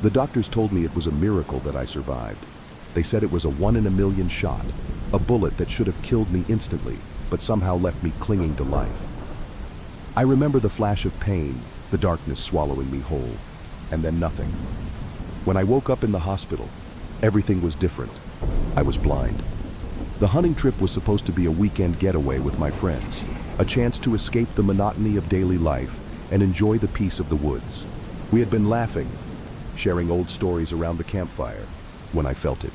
The doctors told me it was a miracle that I survived. They said it was a 1 in a million shot, a bullet that should have killed me instantly, but somehow left me clinging to life. I remember the flash of pain, the darkness swallowing me whole, and then nothing. When I woke up in the hospital, everything was different. I was blind. The hunting trip was supposed to be a weekend getaway with my friends, a chance to escape the monotony of daily life and enjoy the peace of the woods. We had been laughing, sharing old stories around the campfire, when I felt it.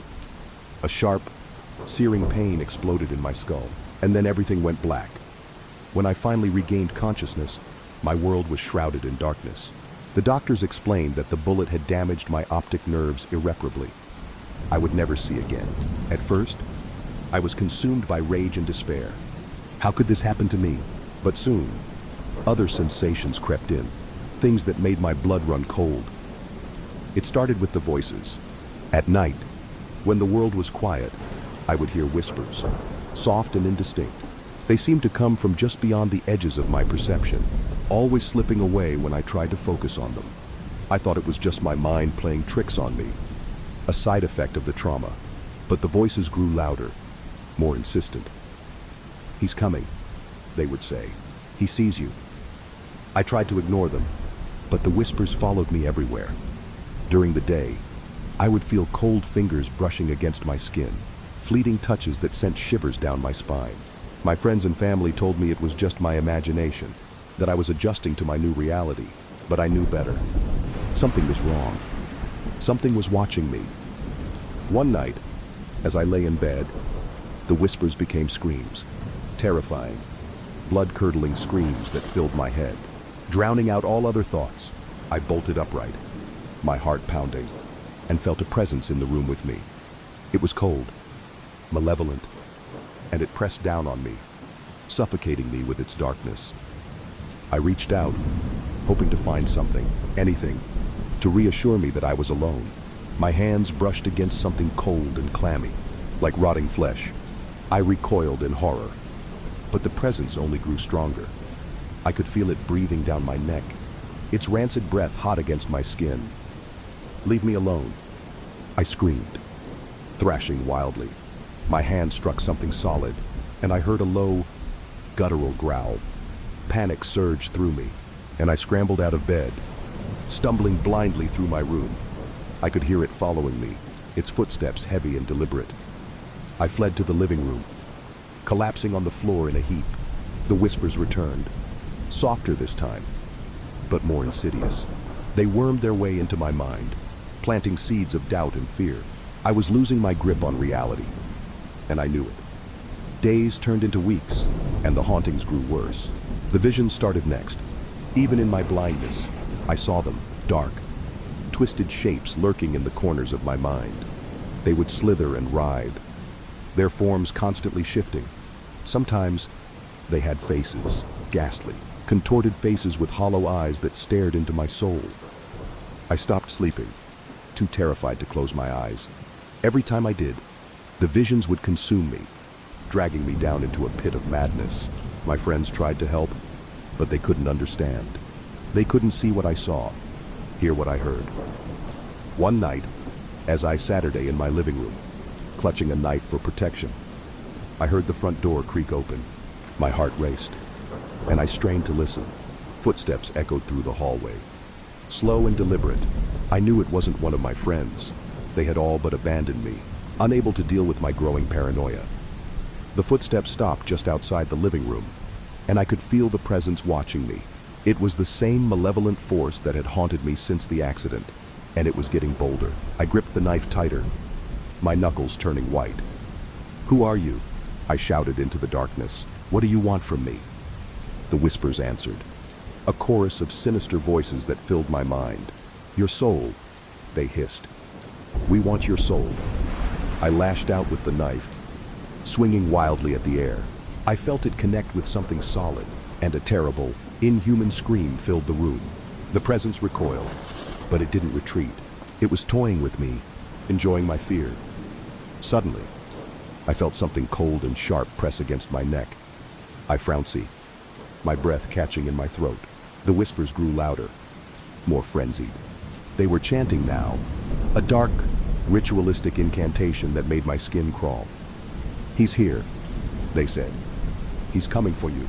A sharp, searing pain exploded in my skull, and then everything went black. When I finally regained consciousness, my world was shrouded in darkness. The doctors explained that the bullet had damaged my optic nerves irreparably. I would never see again. At first, I was consumed by rage and despair. How could this happen to me? But soon, other sensations crept in, things that made my blood run cold. It started with the voices. At night, when the world was quiet, I would hear whispers, soft and indistinct. They seemed to come from just beyond the edges of my perception, always slipping away when I tried to focus on them. I thought it was just my mind playing tricks on me, a side effect of the trauma. But the voices grew louder, more insistent. "He's coming," they would say. "He sees you." I tried to ignore them, but the whispers followed me everywhere. During the day, I would feel cold fingers brushing against my skin, fleeting touches that sent shivers down my spine. My friends and family told me it was just my imagination, that I was adjusting to my new reality, but I knew better. Something was wrong. Something was watching me. One night, as I lay in bed, the whispers became screams, terrifying, blood-curdling screams that filled my head, drowning out all other thoughts. I bolted upright, my heart pounding, and felt a presence in the room with me. It was cold, malevolent, and it pressed down on me, suffocating me with its darkness. I reached out, hoping to find something, anything, to reassure me that I was alone. My hands brushed against something cold and clammy, like rotting flesh. I recoiled in horror, but the presence only grew stronger. I could feel it breathing down my neck, its rancid breath hot against my skin. "Leave me alone," I screamed, thrashing wildly. My hand struck something solid, and I heard a low, guttural growl. Panic surged through me, and I scrambled out of bed, stumbling blindly through my room. I could hear it following me, its footsteps heavy and deliberate. I fled to the living room, collapsing on the floor in a heap. The whispers returned, softer this time, but more insidious. They wormed their way into my mind, planting seeds of doubt and fear. I was losing my grip on reality, and I knew it. Days turned into weeks, and the hauntings grew worse. The visions started next. Even in my blindness, I saw them, dark, twisted shapes lurking in the corners of my mind. They would slither and writhe, their forms constantly shifting. Sometimes they had faces, ghastly, contorted faces with hollow eyes that stared into my soul. I stopped sleeping, too terrified to close my eyes. Every time I did, the visions would consume me, dragging me down into a pit of madness. My friends tried to help, but they couldn't understand. They couldn't see what I saw, hear what I heard. One night, as I Saturday in my living room, clutching a knife for protection, I heard the front door creak open. My heart raced, and I strained to listen. Footsteps echoed through the hallway. Slow and deliberate, I knew it wasn't one of my friends. They had all but abandoned me, unable to deal with my growing paranoia. The footsteps stopped just outside the living room, and I could feel the presence watching me. It was the same malevolent force that had haunted me since the accident, and it was getting bolder. I gripped the knife tighter, my knuckles turning white. "Who are you?" I shouted into the darkness. "What do you want from me?" The whispers answered, a chorus of sinister voices that filled my mind. "Your soul," they hissed. "We want your soul." I lashed out with the knife, swinging wildly at the air. I felt it connect with something solid, and a terrible, inhuman scream filled the room. The presence recoiled, but it didn't retreat. It was toying with me, enjoying my fear. Suddenly, I felt something cold and sharp press against my neck. I frowned, my breath catching in my throat. The whispers grew louder, more frenzied. They were chanting now, a dark, ritualistic incantation that made my skin crawl. "He's here," they said. "He's coming for you."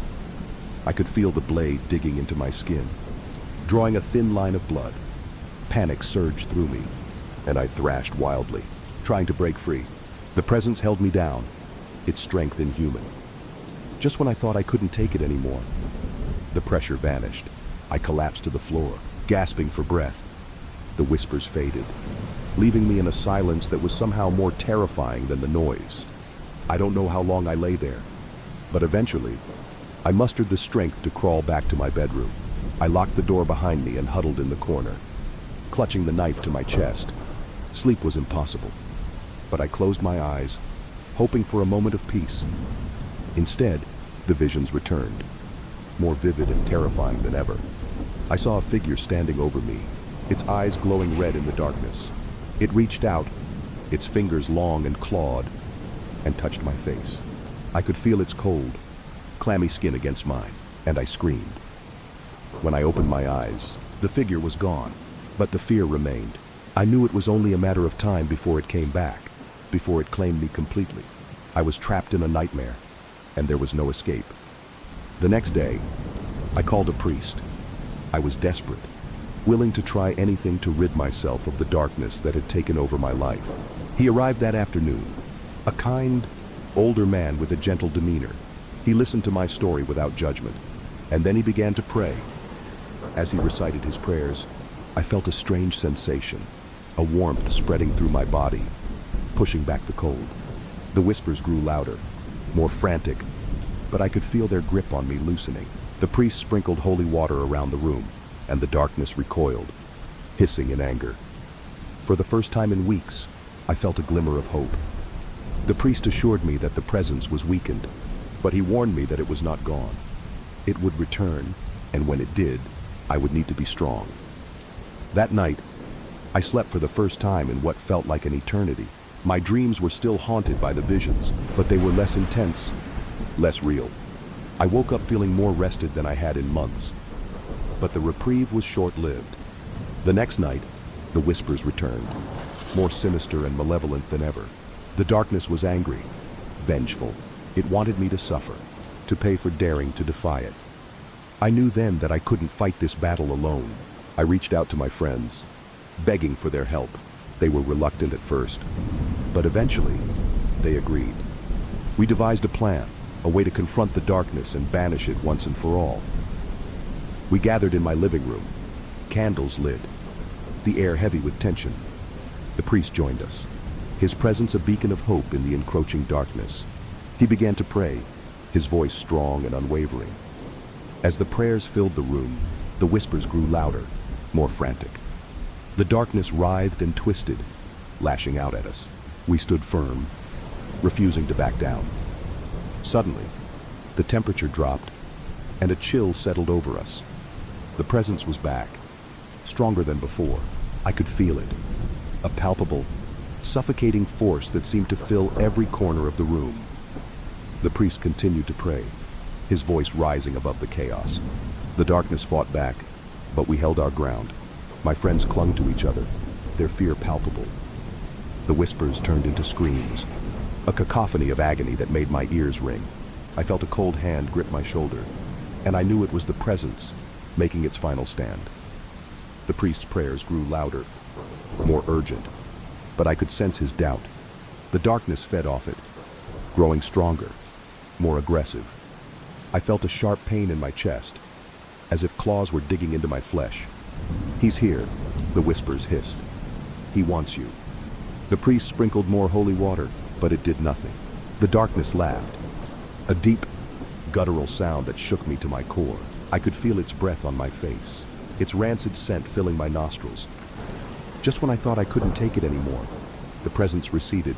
I could feel the blade digging into my skin, drawing a thin line of blood. Panic surged through me, and I thrashed wildly, trying to break free. The presence held me down, its strength inhuman. Just when I thought I couldn't take it anymore, the pressure vanished. I collapsed to the floor, gasping for breath. The whispers faded, leaving me in a silence that was somehow more terrifying than the noise. I don't know how long I lay there, but eventually, I mustered the strength to crawl back to my bedroom. I locked the door behind me and huddled in the corner, clutching the knife to my chest. Sleep was impossible, but I closed my eyes, hoping for a moment of peace. Instead, the visions returned, more vivid and terrifying than ever. I saw a figure standing over me, its eyes glowing red in the darkness. It reached out, its fingers long and clawed, and touched my face. I could feel its cold, clammy skin against mine, and I screamed. When I opened my eyes, the figure was gone, but the fear remained. I knew it was only a matter of time before it came back, before it claimed me completely. I was trapped in a nightmare, and there was no escape. The next day, I called a priest. I was desperate, willing to try anything to rid myself of the darkness that had taken over my life. He arrived that afternoon, a kind, older man with a gentle demeanor. He listened to my story without judgment, and then he began to pray. As he recited his prayers, I felt a strange sensation, a warmth spreading through my body, pushing back the cold. The whispers grew louder, more frantic, but I could feel their grip on me loosening. The priest sprinkled holy water around the room, and the darkness recoiled, hissing in anger. For the first time in weeks, I felt a glimmer of hope. The priest assured me that the presence was weakened, but he warned me that it was not gone. It would return, and when it did, I would need to be strong. That night, I slept for the first time in what felt like an eternity. My dreams were still haunted by the visions, but they were less intense, less real. I woke up feeling more rested than I had in months. But the reprieve was short-lived. The next night, the whispers returned, more sinister and malevolent than ever. The darkness was angry, vengeful. It wanted me to suffer, to pay for daring to defy it. I knew then that I couldn't fight this battle alone. I reached out to my friends, begging for their help. They were reluctant at first, but eventually, they agreed. We devised a plan, a way to confront the darkness and banish it once and for all. We gathered in my living room, candles lit, the air heavy with tension. The priest joined us, his presence a beacon of hope in the encroaching darkness. He began to pray, his voice strong and unwavering. As the prayers filled the room, the whispers grew louder, more frantic. The darkness writhed and twisted, lashing out at us. We stood firm, refusing to back down. Suddenly, the temperature dropped, and a chill settled over us. The presence was back, stronger than before. I could feel it, a palpable, suffocating force that seemed to fill every corner of the room. The priest continued to pray, his voice rising above the chaos. The darkness fought back, but we held our ground. My friends clung to each other, their fear palpable. The whispers turned into screams, a cacophony of agony that made my ears ring. I felt a cold hand grip my shoulder, and I knew it was the presence, making its final stand. The priest's prayers grew louder, more urgent, but I could sense his doubt. The darkness fed off it, growing stronger, more aggressive. I felt a sharp pain in my chest, as if claws were digging into my flesh. "He's here," the whispers hissed. "He wants you." The priest sprinkled more holy water, but it did nothing. The darkness laughed, a deep, guttural sound that shook me to my core. I could feel its breath on my face, its rancid scent filling my nostrils. Just when I thought I couldn't take it anymore, the presence receded,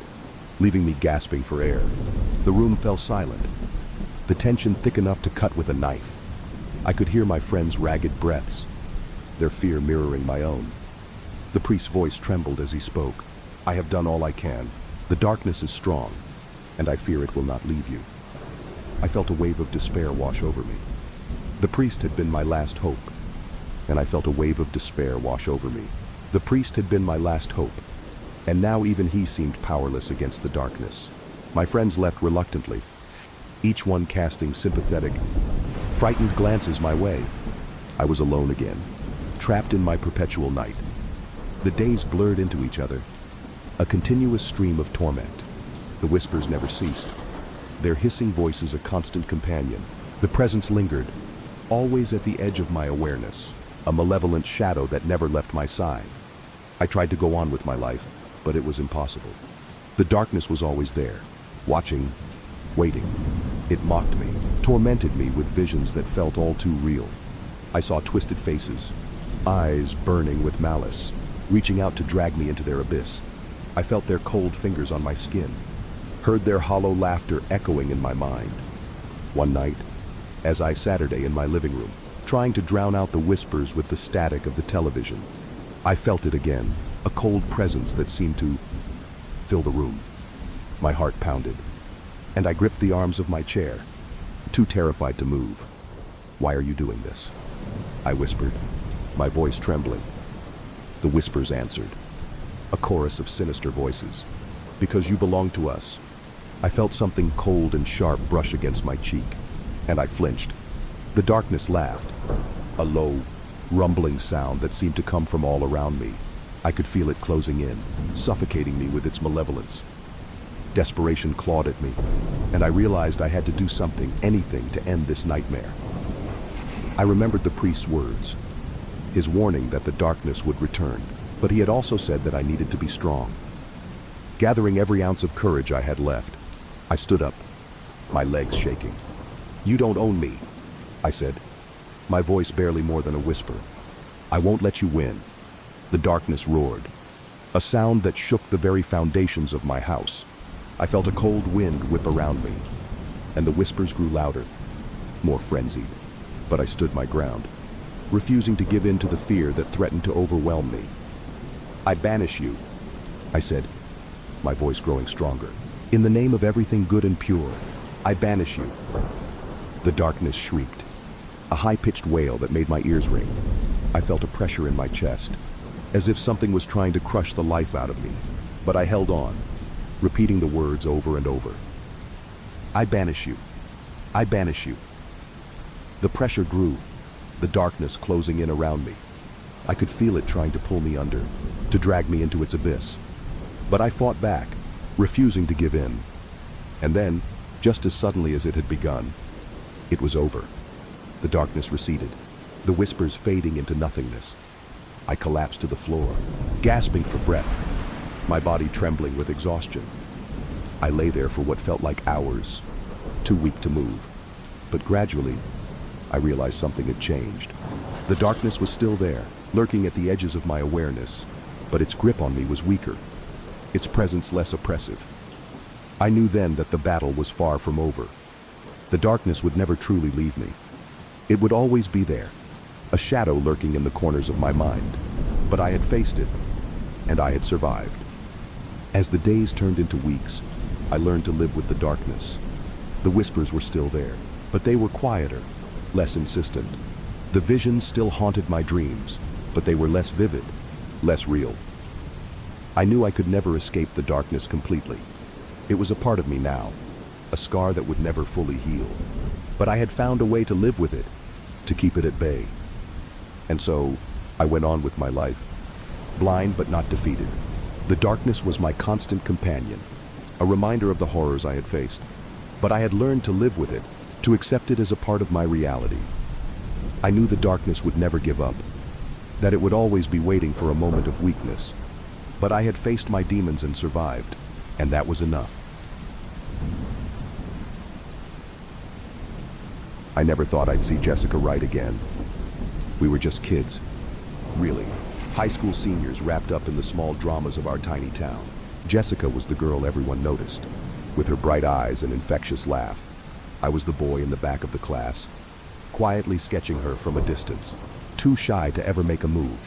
leaving me gasping for air. The room fell silent, the tension thick enough to cut with a knife. I could hear my friends' ragged breaths, their fear mirroring my own. The priest's voice trembled as he spoke. "I have done all I can. The darkness is strong, and I fear it will not leave you." I felt a wave of despair wash over me. The priest had been my last hope, and I felt a wave of despair wash over me. The priest had been my last hope, and now even he seemed powerless against the darkness. My friends left reluctantly, each one casting sympathetic, frightened glances my way. I was alone again, trapped in my perpetual night. The days blurred into each other, a continuous stream of torment. The whispers never ceased, their hissing voices a constant companion. The presence lingered, always at the edge of my awareness, a malevolent shadow that never left my side. I tried to go on with my life, but it was impossible. The darkness was always there, watching, waiting. It mocked me, tormented me with visions that felt all too real. I saw twisted faces, eyes burning with malice, reaching out to drag me into their abyss. I felt their cold fingers on my skin, heard their hollow laughter echoing in my mind. One night, as I sat in my living room, trying to drown out the whispers with the static of the television, I felt it again, a cold presence that seemed to fill the room. My heart pounded, and I gripped the arms of my chair, too terrified to move. "Why are you doing this?" I whispered, my voice trembling. The whispers answered, a chorus of sinister voices. "Because you belong to us." I felt something cold and sharp brush against my cheek, and I flinched. The darkness laughed, a low, rumbling sound that seemed to come from all around me. I could feel it closing in, suffocating me with its malevolence. Desperation clawed at me, and I realized I had to do something, anything, to end this nightmare. I remembered the priest's words, his warning that the darkness would return, but he had also said that I needed to be strong. Gathering every ounce of courage I had left, I stood up, my legs shaking. "You don't own me," I said, my voice barely more than a whisper. "I won't let you win." The darkness roared, a sound that shook the very foundations of my house. I felt a cold wind whip around me, and the whispers grew louder, more frenzied. But I stood my ground, refusing to give in to the fear that threatened to overwhelm me. "I banish you," I said, my voice growing stronger. "In the name of everything good and pure, I banish you." The darkness shrieked, a high-pitched wail that made my ears ring. I felt a pressure in my chest, as if something was trying to crush the life out of me. But I held on, repeating the words over and over. "I banish you. I banish you." The pressure grew, the darkness closing in around me. I could feel it trying to pull me under, to drag me into its abyss. But I fought back, refusing to give in. And then, just as suddenly as it had begun, it was over. The darkness receded, the whispers fading into nothingness. I collapsed to the floor, gasping for breath, my body trembling with exhaustion. I lay there for what felt like hours, too weak to move. But gradually, I realized something had changed. The darkness was still there, lurking at the edges of my awareness, but its grip on me was weaker, its presence less oppressive. I knew then that the battle was far from over. The darkness would never truly leave me. It would always be there, a shadow lurking in the corners of my mind. But I had faced it, and I had survived. As the days turned into weeks, I learned to live with the darkness. The whispers were still there, but they were quieter, less insistent. The visions still haunted my dreams, but they were less vivid, less real. I knew I could never escape the darkness completely. It was a part of me now, a scar that would never fully heal. But I had found a way to live with it, to keep it at bay. And so, I went on with my life, blind but not defeated. The darkness was my constant companion, a reminder of the horrors I had faced. But I had learned to live with it, to accept it as a part of my reality. I knew the darkness would never give up, that it would always be waiting for a moment of weakness. But I had faced my demons and survived, and that was enough. I never thought I'd see Jessica Wright again. We were just kids, really. High school seniors wrapped up in the small dramas of our tiny town. Jessica was the girl everyone noticed, with her bright eyes and infectious laugh. I was the boy in the back of the class, quietly sketching her from a distance, too shy to ever make a move.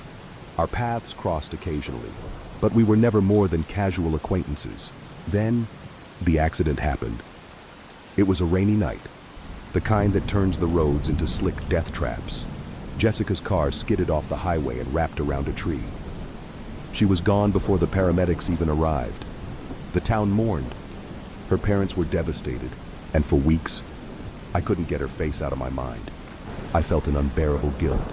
Our paths crossed occasionally, but we were never more than casual acquaintances. Then, the accident happened. It was a rainy night, the kind that turns the roads into slick death traps. Jessica's car skidded off the highway and wrapped around a tree. She was gone before the paramedics even arrived. The town mourned. Her parents were devastated, and for weeks, I couldn't get her face out of my mind. I felt an unbearable guilt,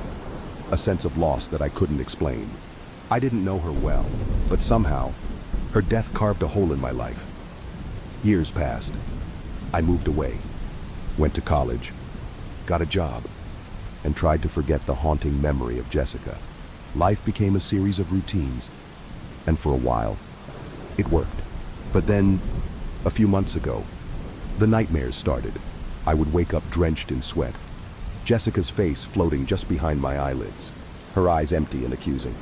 a sense of loss that I couldn't explain. I didn't know her well, but somehow, her death carved a hole in my life. Years passed. I moved away, went to college, got a job, and tried to forget the haunting memory of Jessica. Life became a series of routines, and for a while, it worked. But then, a few months ago, the nightmares started. I would wake up drenched in sweat, Jessica's face floating just behind my eyelids, her eyes empty and accusing.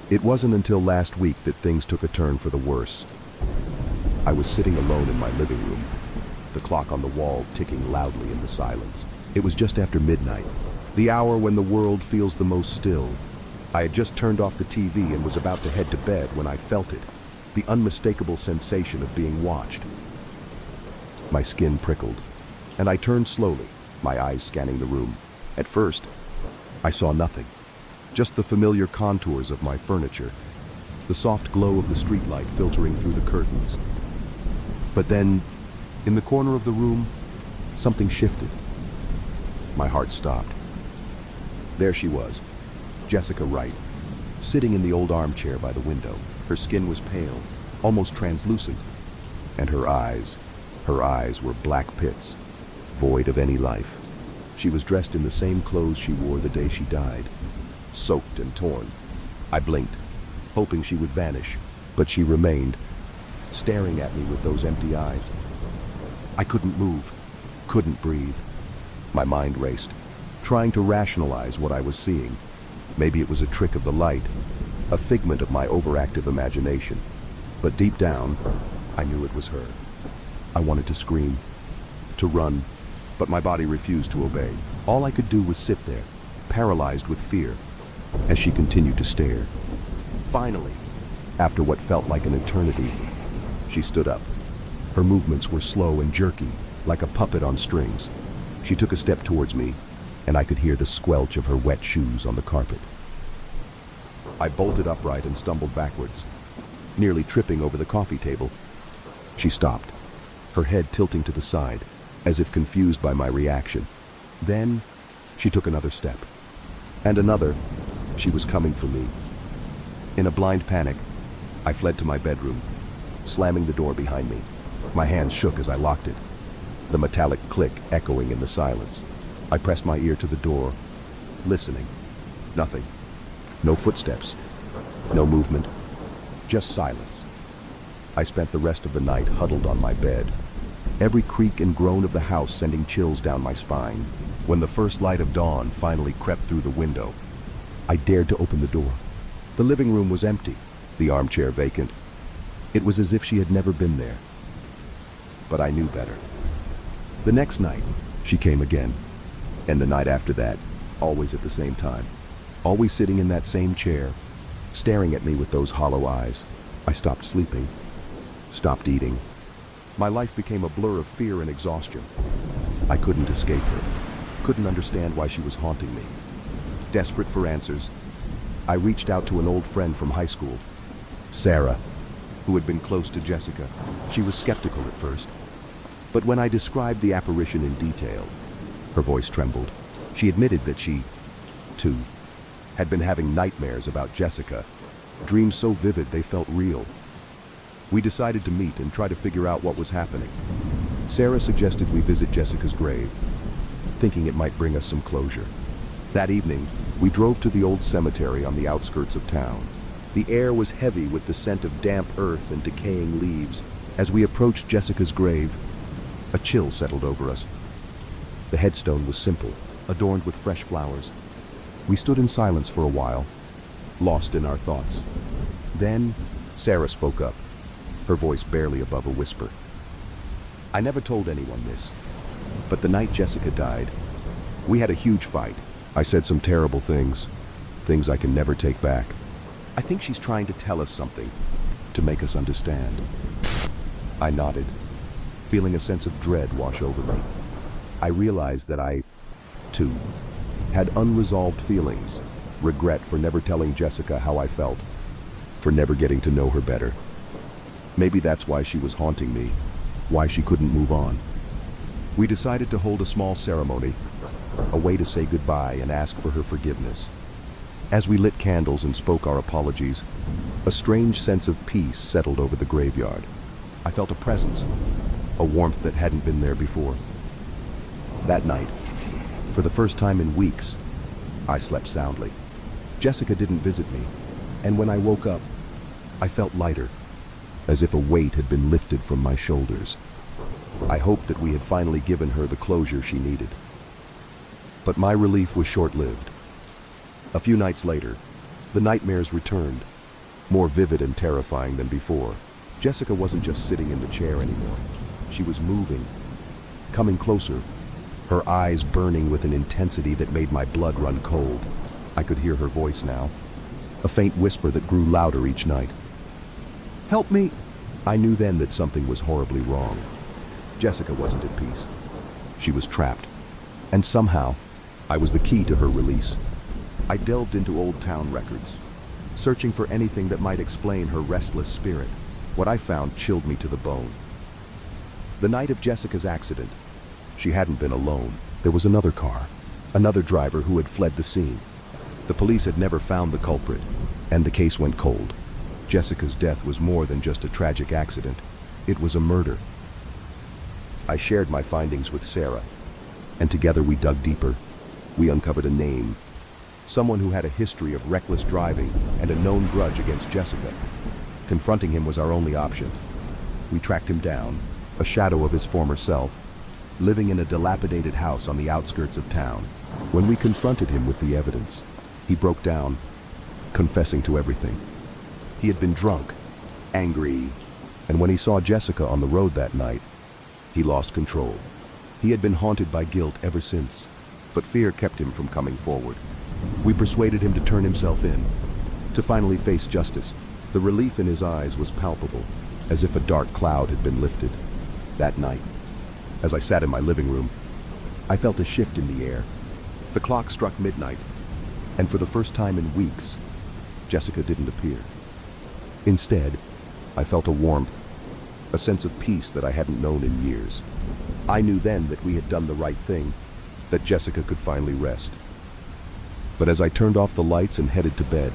It wasn't until last week that things took a turn for the worse. I was sitting alone in my living room, the clock on the wall ticking loudly in the silence. It was just after midnight, the hour when the world feels the most still. I had just turned off the TV and was about to head to bed when I felt it, the unmistakable sensation of being watched. My skin prickled, and I turned slowly, my eyes scanning the room. At first, I saw nothing, just the familiar contours of my furniture, the soft glow of the streetlight filtering through the curtains. But then, in the corner of the room, something shifted. My heart stopped. There she was, Jessica Wright, sitting in the old armchair by the window. Her skin was pale, almost translucent, and her eyes were black pits, void of any life. She was dressed in the same clothes she wore the day she died, soaked and torn. I blinked, hoping she would vanish, but she remained, staring at me with those empty eyes. I couldn't move, couldn't breathe. My mind raced, trying to rationalize what I was seeing. Maybe it was a trick of the light, a figment of my overactive imagination. But deep down, I knew it was her. I wanted to scream, to run, but my body refused to obey. All I could do was sit there, paralyzed with fear, as she continued to stare. Finally, after what felt like an eternity, she stood up. Her movements were slow and jerky, like a puppet on strings. She took a step towards me, and I could hear the squelch of her wet shoes on the carpet. I bolted upright and stumbled backwards, nearly tripping over the coffee table. She stopped, her head tilting to the side, as if confused by my reaction. Then, she took another step. And another. She was coming for me. In a blind panic, I fled to my bedroom, slamming the door behind me. My hands shook as I locked it, the metallic click echoing in the silence. I pressed my ear to the door, listening. Nothing. No footsteps. No movement. Just silence. I spent the rest of the night huddled on my bed, every creak and groan of the house sending chills down my spine. When the first light of dawn finally crept through the window, I dared to open the door. The living room was empty, the armchair vacant. It was as if she had never been there. But I knew better. The next night, she came again. And the night after that, always at the same time. Always sitting in that same chair, staring at me with those hollow eyes. I stopped sleeping, stopped eating. My life became a blur of fear and exhaustion. I couldn't escape her, couldn't understand why she was haunting me. Desperate for answers, I reached out to an old friend from high school, Sarah, who had been close to Jessica. She was skeptical at first, but when I described the apparition in detail, her voice trembled. She admitted that she, too, had been having nightmares about Jessica, dreams so vivid they felt real. We decided to meet and try to figure out what was happening. Sarah suggested we visit Jessica's grave, thinking it might bring us some closure. That evening, we drove to the old cemetery on the outskirts of town. The air was heavy with the scent of damp earth and decaying leaves. As we approached Jessica's grave, a chill settled over us. The headstone was simple, adorned with fresh flowers. We stood in silence for a while, lost in our thoughts. Then, Sarah spoke up, her voice barely above a whisper. I never told anyone this, but the night Jessica died, we had a huge fight. I said some terrible things I can never take back. I think she's trying to tell us something, to make us understand. I nodded, feeling a sense of dread wash over me. I realized that I, too, had unresolved feelings, regret for never telling Jessica how I felt, for never getting to know her better. Maybe that's why she was haunting me, why she couldn't move on. We decided to hold a small ceremony, a way to say goodbye and ask for her forgiveness. As we lit candles and spoke our apologies, a strange sense of peace settled over the graveyard. I felt a presence, a warmth that hadn't been there before. That night, for the first time in weeks, I slept soundly. Jessica didn't visit me, and when I woke up, I felt lighter, as if a weight had been lifted from my shoulders. I hoped that we had finally given her the closure she needed. But my relief was short-lived. A few nights later, the nightmares returned, more vivid and terrifying than before. Jessica wasn't just sitting in the chair anymore. She was moving, coming closer, her eyes burning with an intensity that made my blood run cold. I could hear her voice now, a faint whisper that grew louder each night. "Help me!" I knew then that something was horribly wrong. Jessica wasn't at peace. She was trapped, and somehow, I was the key to her release. I delved into old town records, searching for anything that might explain her restless spirit. What I found chilled me to the bone. The night of Jessica's accident, she hadn't been alone. There was another car, another driver who had fled the scene. The police had never found the culprit, and the case went cold. Jessica's death was more than just a tragic accident. It was a murder. I shared my findings with Sarah, and together we dug deeper. We uncovered a name, someone who had a history of reckless driving and a known grudge against Jessica. Confronting him was our only option. We tracked him down, a shadow of his former self, living in a dilapidated house on the outskirts of town. When we confronted him with the evidence, he broke down, confessing to everything. He had been drunk, angry, and when he saw Jessica on the road that night, he lost control. He had been haunted by guilt ever since, but fear kept him from coming forward. We persuaded him to turn himself in, to finally face justice. The relief in his eyes was palpable, as if a dark cloud had been lifted. That night, as I sat in my living room, I felt a shift in the air. The clock struck midnight, and for the first time in weeks, Jessica didn't appear. Instead, I felt a warmth, a sense of peace that I hadn't known in years. I knew then that we had done the right thing, that Jessica could finally rest. But as I turned off the lights and headed to bed,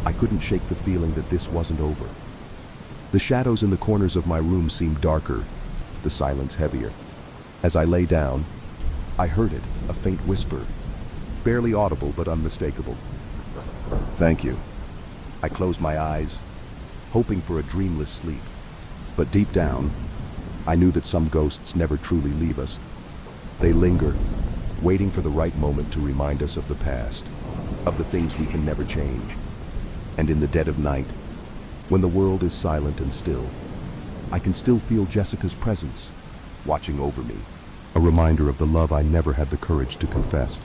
I couldn't shake the feeling that this wasn't over. The shadows in the corners of my room seemed darker, the silence heavier. As I lay down, I heard it, a faint whisper, barely audible but unmistakable. "Thank you." I closed my eyes, hoping for a dreamless sleep. But deep down, I knew that some ghosts never truly leave us. They linger, waiting for the right moment to remind us of the past, of the things we can never change. And in the dead of night, when the world is silent and still, I can still feel Jessica's presence, watching over me, a reminder of the love I never had the courage to confess,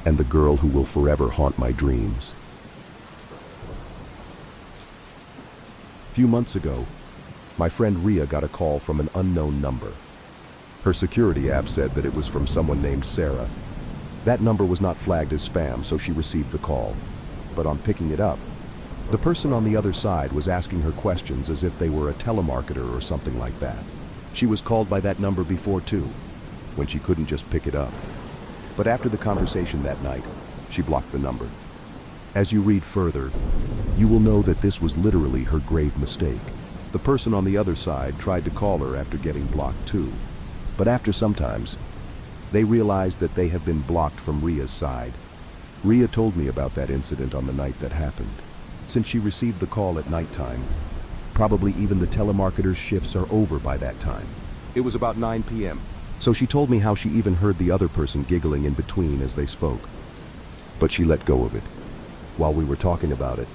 and the girl who will forever haunt my dreams. A few months ago, my friend Ria got a call from an unknown number. Her security app said that it was from someone named Sarah. That number was not flagged as spam, so she received the call. But on picking it up, the person on the other side was asking her questions as if they were a telemarketer or something like that. She was called by that number before too, when she couldn't just pick it up. But after the conversation that night, she blocked the number. As you read further, you will know that this was literally her grave mistake. The person on the other side tried to call her after getting blocked too. But after some times, they realized that they have been blocked from Ria's side. Ria told me about that incident on the night that happened. Since she received the call at nighttime, probably even the telemarketer's shifts are over by that time. It was about 9 p.m. So she told me how she even heard the other person giggling in between as they spoke. But she let go of it. While we were talking about it,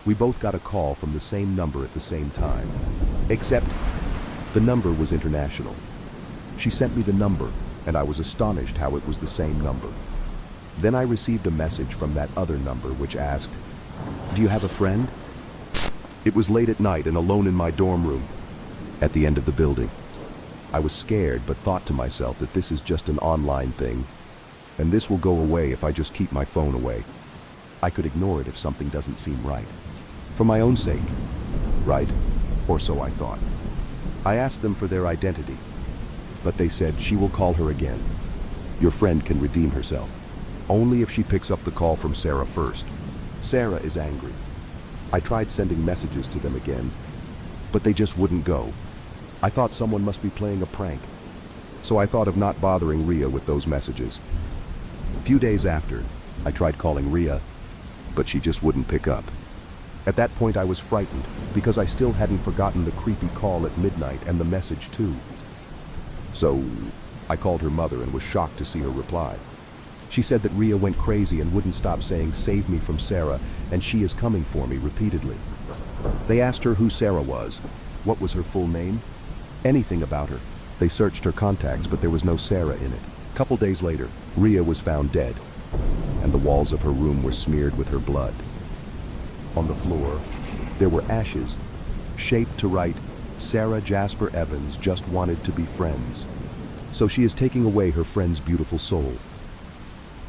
we both got a call from the same number at the same time. Except, the number was international. She sent me the number, and I was astonished how it was the same number. Then I received a message from that other number which asked, "Do you have a friend?" It was late at night and alone in my dorm room, at the end of the building. I was scared but thought to myself that this is just an online thing, and this will go away if I just keep my phone away. I could ignore it if something doesn't seem right. For my own sake, right? Or so I thought. I asked them for their identity, but they said she will call her again. Your friend can redeem herself, only if she picks up the call from Sarah first. Sarah is angry. I tried sending messages to them again, but they just wouldn't go. I thought someone must be playing a prank, so I thought of not bothering Ria with those messages. A few days after, I tried calling Ria, but she just wouldn't pick up. At that point I was frightened, because I still hadn't forgotten the creepy call at midnight and the message too. So, I called her mother and was shocked to see her reply. She said that Ria went crazy and wouldn't stop saying, "Save me from Sarah," and she is coming for me repeatedly. They asked her who Sarah was, what was her full name, anything about her. They searched her contacts, but there was no Sarah in it. A couple days later, Ria was found dead, and the walls of her room were smeared with her blood. On the floor, there were ashes, shaped to write, "Sarah Jasper Evans just wanted to be friends." So she is taking away her friend's beautiful soul.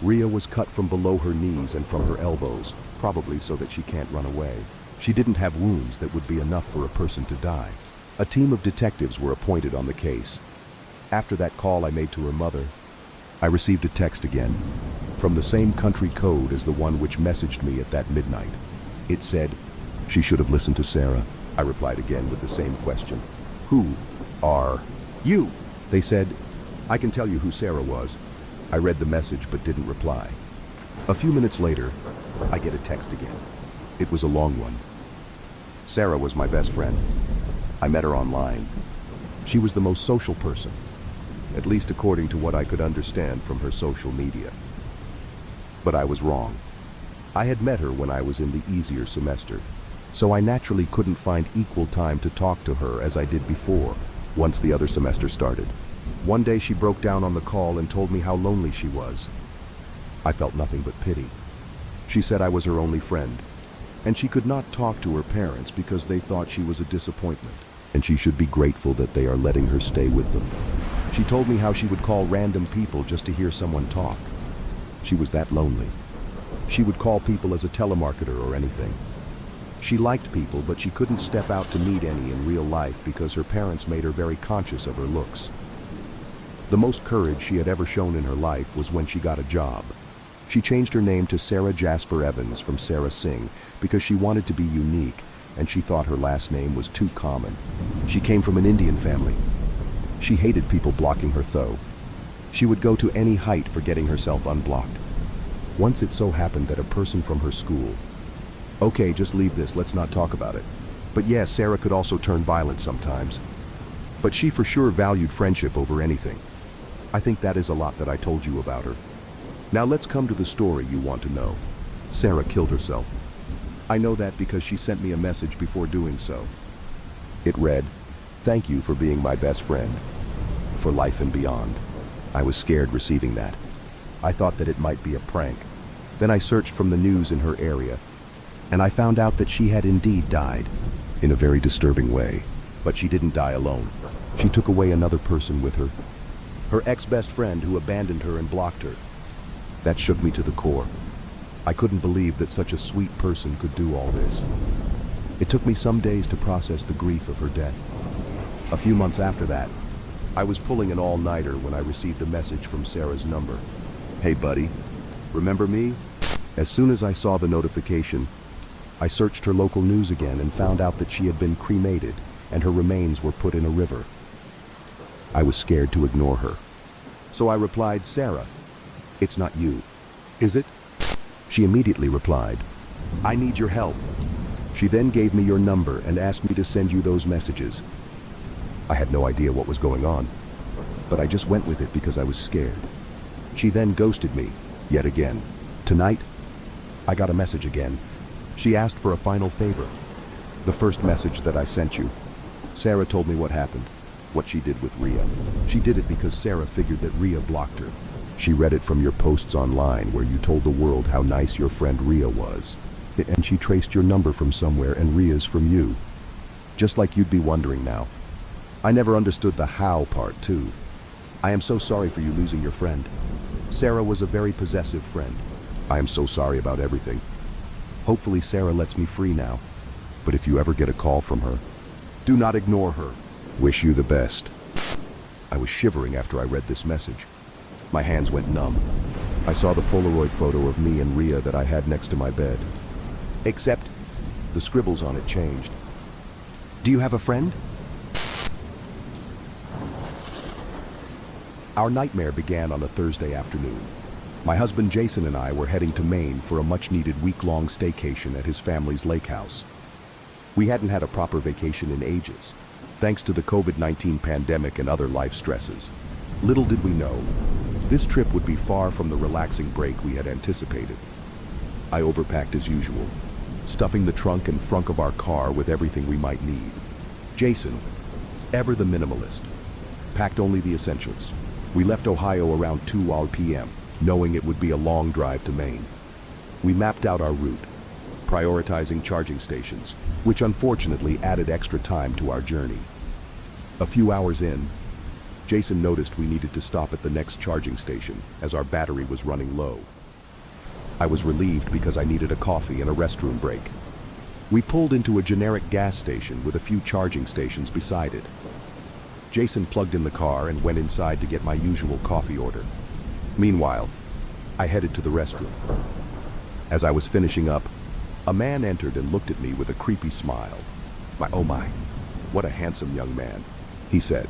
Ria was cut from below her knees and from her elbows, probably so that she can't run away. She didn't have wounds that would be enough for a person to die. A team of detectives were appointed on the case. After that call I made to her mother, I received a text again, from the same country code as the one which messaged me at that midnight. It said, "She should have listened to Sarah." I replied again with the same question. "Who are you?" They said, "I can tell you who Sarah was." I read the message but didn't reply. A few minutes later, I get a text again. It was a long one. Sarah was my best friend. I met her online. She was the most social person, at least according to what I could understand from her social media. But I was wrong. I had met her when I was in the easier semester, so I naturally couldn't find equal time to talk to her as I did before, once the other semester started. One day she broke down on the call and told me how lonely she was. I felt nothing but pity. She said I was her only friend, and she could not talk to her parents because they thought she was a disappointment, and she should be grateful that they are letting her stay with them. She told me how she would call random people just to hear someone talk. She was that lonely. She would call people as a telemarketer or anything. She liked people, but she couldn't step out to meet any in real life because her parents made her very conscious of her looks. The most courage she had ever shown in her life was when she got a job. She changed her name to Sarah Jasper Evans from Sarah Singh because she wanted to be unique, and she thought her last name was too common. She came from an Indian family. She hated people blocking her though. She would go to any height for getting herself unblocked. Once it so happened that a person from her school... Okay, just leave this, let's not talk about it. But yes, Sarah could also turn violent sometimes. But she for sure valued friendship over anything. I think that is a lot that I told you about her. Now let's come to the story you want to know. Sarah killed herself. I know that because she sent me a message before doing so. It read, "Thank you for being my best friend, for life and beyond." I was scared receiving that. I thought that it might be a prank. Then I searched from the news in her area, and I found out that she had indeed died, in a very disturbing way. But she didn't die alone. She took away another person with her. Her ex-best friend who abandoned her and blocked her. That shook me to the core. I couldn't believe that such a sweet person could do all this. It took me some days to process the grief of her death. A few months after that, I was pulling an all-nighter when I received a message from Sarah's number. "Hey buddy, remember me?" As soon as I saw the notification, I searched her local news again and found out that she had been cremated and her remains were put in a river. I was scared to ignore her. So I replied, "Sarah, it's not you, is it?" She immediately replied, "I need your help." She then gave me your number and asked me to send you those messages. I had no idea what was going on, but I just went with it because I was scared. She then ghosted me, yet again. Tonight, I got a message again. She asked for a final favor. The first message that I sent you. Sarah told me what happened, what she did with Ria. She did it because Sarah figured that Ria blocked her. She read it from your posts online where you told the world how nice your friend Ria was. And she traced your number from somewhere and Ria's from you. Just like you'd be wondering now. I never understood the how part too. I am so sorry for you losing your friend. Sarah was a very possessive friend. I am so sorry about everything. Hopefully Sarah lets me free now. But if you ever get a call from her, do not ignore her. Wish you the best. I was shivering after I read this message. My hands went numb. I saw the Polaroid photo of me and Ria that I had next to my bed. Except the scribbles on it changed. Do you have a friend? Our nightmare began on a Thursday afternoon. My husband Jason and I were heading to Maine for a much-needed week-long staycation at his family's lake house. We hadn't had a proper vacation in ages, thanks to the COVID-19 pandemic and other life stresses. Little did we know, this trip would be far from the relaxing break we had anticipated. I overpacked as usual, stuffing the trunk and frunk of our car with everything we might need. Jason, ever the minimalist, packed only the essentials. We left Ohio around 2 p.m., knowing it would be a long drive to Maine. We mapped out our route, prioritizing charging stations, which unfortunately added extra time to our journey. A few hours in, Jason noticed we needed to stop at the next charging station as our battery was running low. I was relieved because I needed a coffee and a restroom break. We pulled into a generic gas station with a few charging stations beside it. Jason plugged in the car and went inside to get my usual coffee order. Meanwhile, I headed to the restroom. As I was finishing up, a man entered and looked at me with a creepy smile. Oh my, what a handsome young man, he said.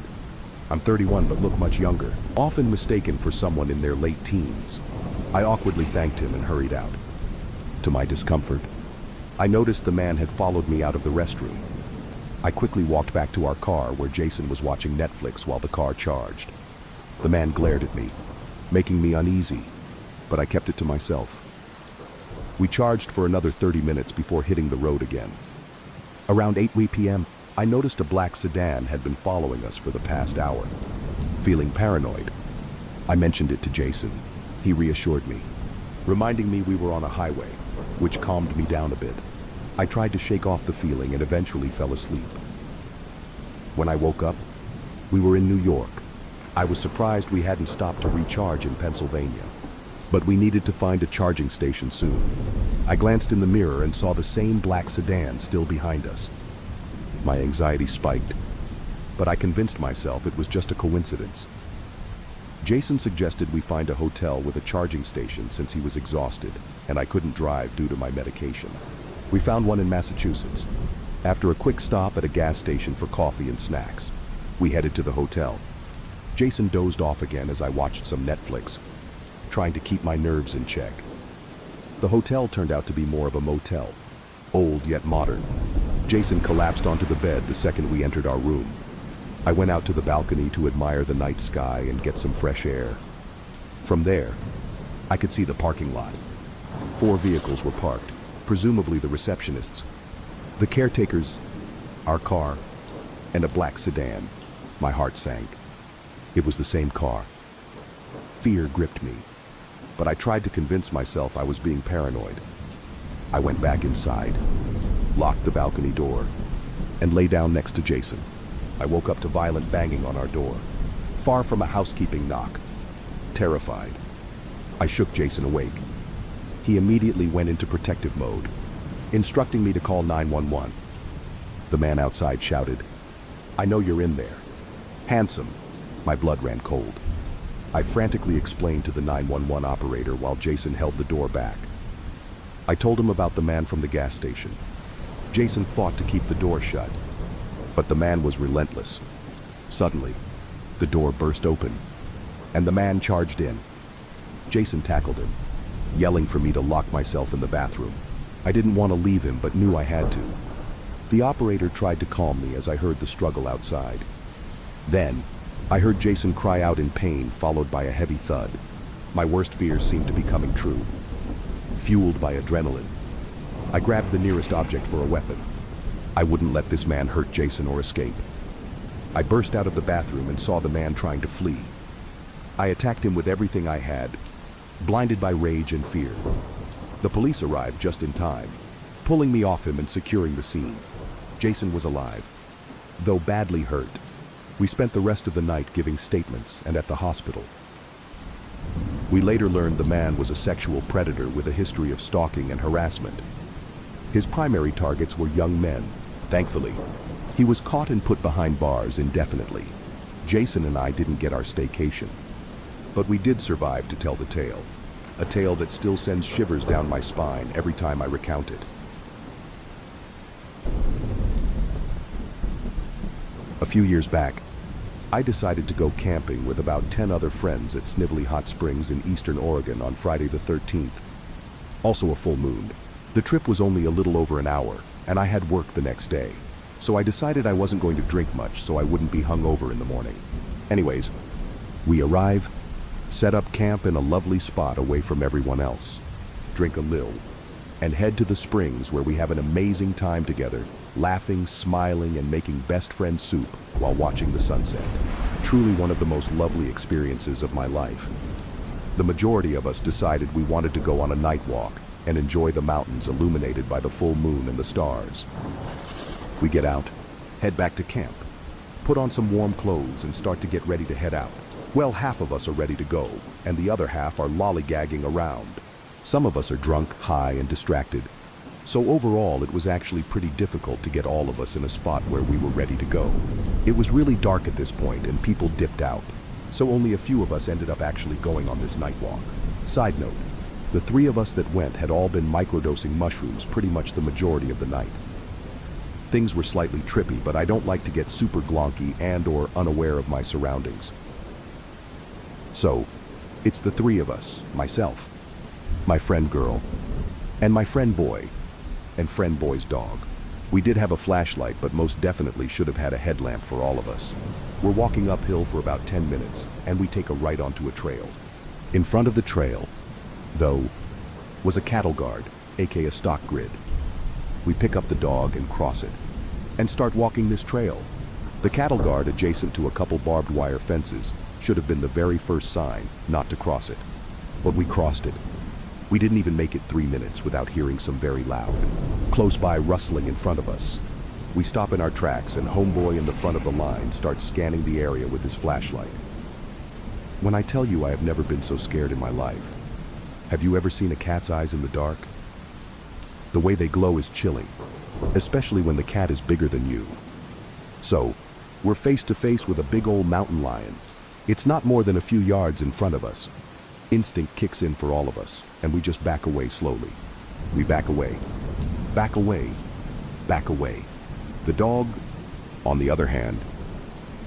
I'm 31 but look much younger, often mistaken for someone in their late teens. I awkwardly thanked him and hurried out. To my discomfort, I noticed the man had followed me out of the restroom. I quickly walked back to our car where Jason was watching Netflix while the car charged. The man glared at me, making me uneasy, but I kept it to myself. We charged for another 30 minutes before hitting the road again. Around 8 p.m., I noticed a black sedan had been following us for the past hour. Feeling paranoid, I mentioned it to Jason. He reassured me, reminding me we were on a highway, which calmed me down a bit. I tried to shake off the feeling and eventually fell asleep. When I woke up, we were in New York. I was surprised we hadn't stopped to recharge in Pennsylvania, but we needed to find a charging station soon. I glanced in the mirror and saw the same black sedan still behind us. My anxiety spiked, but I convinced myself it was just a coincidence. Jason suggested we find a hotel with a charging station since he was exhausted and I couldn't drive due to my medication. We found one in Massachusetts. After a quick stop at a gas station for coffee and snacks, we headed to the hotel. Jason dozed off again as I watched some Netflix, trying to keep my nerves in check. The hotel turned out to be more of a motel, old yet modern. Jason collapsed onto the bed the second we entered our room. I went out to the balcony to admire the night sky and get some fresh air. From there, I could see the parking lot. 4 vehicles were parked, presumably the receptionists, the caretakers, our car, and a black sedan. My heart sank. It was the same car. Fear gripped me, but I tried to convince myself I was being paranoid. I went back inside, locked the balcony door, and lay down next to Jason. I woke up to violent banging on our door, far from a housekeeping knock. Terrified, I shook Jason awake. He immediately went into protective mode, instructing me to call 911. The man outside shouted, "I know you're in there." Handsome. My blood ran cold. I frantically explained to the 911 operator while Jason held the door back. I told him about the man from the gas station. Jason fought to keep the door shut, but the man was relentless. Suddenly, the door burst open, and the man charged in. Jason tackled him, yelling for me to lock myself in the bathroom. I didn't want to leave him, but knew I had to. The operator tried to calm me as I heard the struggle outside. Then, I heard Jason cry out in pain, followed by a heavy thud. My worst fears seemed to be coming true. Fueled by adrenaline, I grabbed the nearest object for a weapon. I wouldn't let this man hurt Jason or escape. I burst out of the bathroom and saw the man trying to flee. I attacked him with everything I had, blinded by rage and fear. The police arrived just in time, pulling me off him and securing the scene. Jason was alive, though badly hurt. We spent the rest of the night giving statements and at the hospital. We later learned the man was a sexual predator with a history of stalking and harassment. His primary targets were young men. Thankfully, he was caught and put behind bars indefinitely. Jason and I didn't get our staycation, but we did survive to tell the tale. A tale that still sends shivers down my spine every time I recount it. A few years back, I decided to go camping with about 10 other friends at Snively Hot Springs in eastern Oregon on Friday the 13th. Also a full moon. The trip was only a little over an hour, and I had work the next day. So I decided I wasn't going to drink much so I wouldn't be hungover in the morning. Anyways, we arrive, set up camp in a lovely spot away from everyone else, drink a lil, and head to the springs where we have an amazing time together, laughing, smiling, and making best friend soup while watching the sunset. Truly one of the most lovely experiences of my life. The majority of us decided we wanted to go on a night walk and enjoy the mountains illuminated by the full moon and the stars. We get out, head back to camp, put on some warm clothes and start to get ready to head out. Well, half of us are ready to go, and the other half are lollygagging around. Some of us are drunk, high, and distracted. So overall, it was actually pretty difficult to get all of us in a spot where we were ready to go. It was really dark at this point and people dipped out. So only a few of us ended up actually going on this night walk. Side note, the 3 of us that went had all been microdosing mushrooms pretty much the majority of the night. Things were slightly trippy, but I don't like to get super glonky and or unaware of my surroundings. So, it's the 3 of us, myself, my friend girl, and my friend boy, and friend boy's dog. We did have a flashlight, but most definitely should have had a headlamp for all of us. We're walking uphill for about 10 minutes, and we take a right onto a trail. In front of the trail, though, was a cattle guard, aka a stock grid. We pick up the dog and cross it, and start walking this trail. The cattle guard, adjacent to a couple barbed wire fences, should have been the very first sign not to cross it. But we crossed it. We didn't even make it 3 minutes without hearing some very loud, close by rustling in front of us. We stop in our tracks and homeboy in the front of the line starts scanning the area with his flashlight. When I tell you I have never been so scared in my life, have you ever seen a cat's eyes in the dark? The way they glow is chilling, especially when the cat is bigger than you. So, we're face to face with a big old mountain lion. It's not more than a few yards in front of us. Instinct kicks in for all of us, and we just back away slowly. We back away, back away, back away. The dog, on the other hand,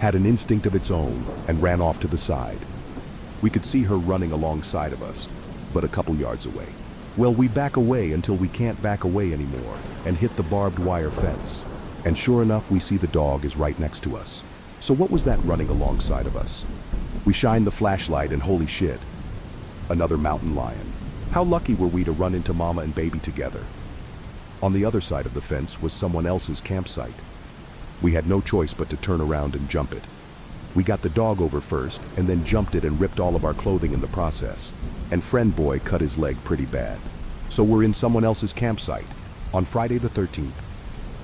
had an instinct of its own and ran off to the side. We could see her running alongside of us, but a couple yards away. Well, we back away until we can't back away anymore and hit the barbed wire fence. And sure enough, we see the dog is right next to us. So what was that running alongside of us? We shine the flashlight and holy shit, another mountain lion. How lucky were we to run into mama and baby together? On the other side of the fence was someone else's campsite. We had no choice but to turn around and jump it. We got the dog over first and then jumped it and ripped all of our clothing in the process. And friend boy cut his leg pretty bad. So we're in someone else's campsite on Friday the 13th,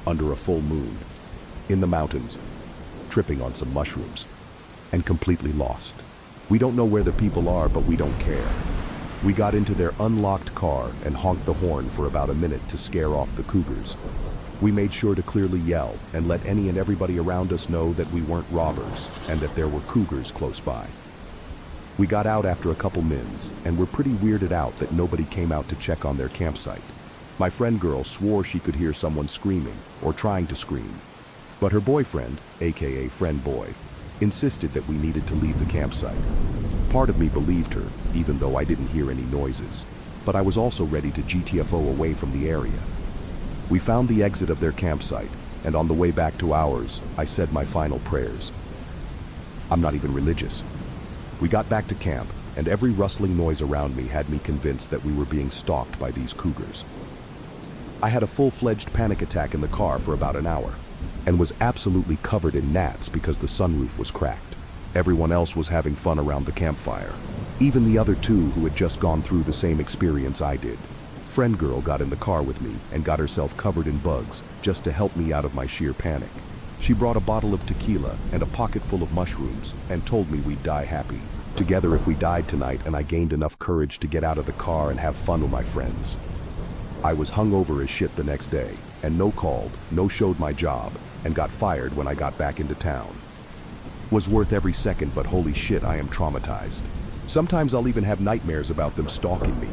under a full moon, in the mountains, tripping on some mushrooms, and completely lost. We don't know where the people are, but we don't care. We got into their unlocked car and honked the horn for about a minute to scare off the cougars. We made sure to clearly yell and let any and everybody around us know that we weren't robbers and that there were cougars close by. We got out after a couple mins and were pretty weirded out that nobody came out to check on their campsite. My friend girl swore she could hear someone screaming or trying to scream, but her boyfriend, aka friend boy, insisted that we needed to leave the campsite. Part of me believed her, even though I didn't hear any noises, but I was also ready to GTFO away from the area. We found the exit of their campsite, and on the way back to ours, I said my final prayers. I'm not even religious. We got back to camp, and every rustling noise around me had me convinced that we were being stalked by these cougars. I had a full-fledged panic attack in the car for about an hour, and was absolutely covered in gnats because the sunroof was cracked. Everyone else was having fun around the campfire, even the other 2 who had just gone through the same experience I did. Friend girl got in the car with me and got herself covered in bugs just to help me out of my sheer panic. She brought a bottle of tequila and a pocket full of mushrooms and told me we'd die happy together if we died tonight, and I gained enough courage to get out of the car and have fun with my friends. I was hungover as shit the next day, and no called, no showed my job, and got fired when I got back into town. Was worth every second, but holy shit, I am traumatized. Sometimes I'll even have nightmares about them stalking me,